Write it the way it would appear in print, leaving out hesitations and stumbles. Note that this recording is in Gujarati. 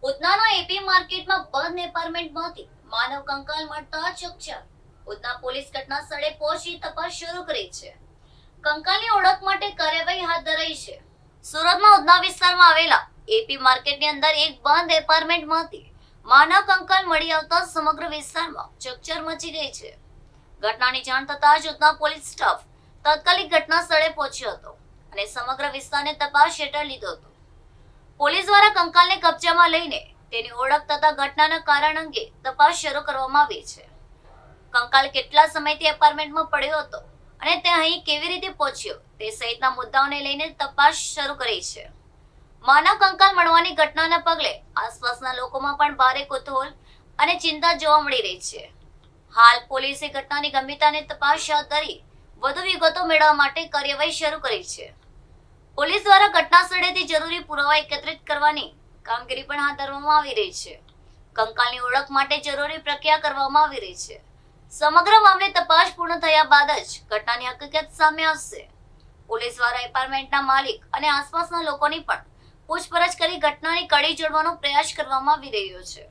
ઉધનાના એપી માર્કેટમાં બંધ એપાર્ટમેન્ટમાંથી માનવ કંકાલ મળતા ચકચાર. ઉધના પોલીસ ઘટના સ્થળે પહોંચી તપાસ શરૂ કરી છે. કંકાલની ઓળખ માટે કાર્યવાહી હાથ ધરાઈ છે. સુરતમાં ઉધના વિસ્તારમાં આવેલા એપી માર્કેટની અંદર એક બંધ એપાર્ટમેન્ટમાંથી માનવ કંકાલ મળી આવતા સમગ્ર વિસ્તારમાં ચકચાર મચી ગઈ છે. ઘટનાની જાણ થતાં જ ઉધના પોલીસ સ્ટાફ તાત્કાલિક ઘટના સ્થળે પહોંચ્યો હતો અને સમગ્ર વિસ્તારને તપાસ હેઠળ લીધો હતો. પોલીસ દ્વારા કંકાલને કબજામાં લઈને તેની ઓળખ તથા ઘટનાના કારણ અંગે તપાસ શરૂ કરવામાં આવી છે. કંકાલ કેટલા સમયથી એપાર્ટમેન્ટમાં પડ્યો હતો અને તે અહીં કેવી રીતે પહોંચ્યો તે સહિતના મુદ્દાઓને લઈને તપાસ શરૂ કરી છે. માનવ કંકાલ મળવાની ઘટનાના પગલે આસપાસના લોકોમાં પણ ભારે કુતૂહલ અને ચિંતા જોવા મળી રહી છે. હાલ પોલીસે ઘટનાની ગંભીરતાને તપાસ હાથ ધરી વધુ વિગતો મેળવવા માટે કાર્યવાહી શરૂ કરી છે. પોલીસ દ્વારા ઘટના સ્થળેથી જરૂરી પુરાવા એકત્રિત કરવાની કામગીરી પણ હાથ ધરવામાં આવી રહી છે. કંકાલની ઓળખ માટે જરૂરી પ્રક્રિયા કરવામાં આવી રહી છે. સમગ્ર મામલે તપાસ પૂર્ણ થયા બાદ જ ઘટનાની હકીકત સામે આવશે. પોલીસ દ્વારા એપાર્ટમેન્ટના માલિક અને આસપાસના લોકોની પણ પૂછપરછ કરી ઘટનાની કડી જોડવાનો પ્રયાસ કરવામાં આવી રહ્યો છે.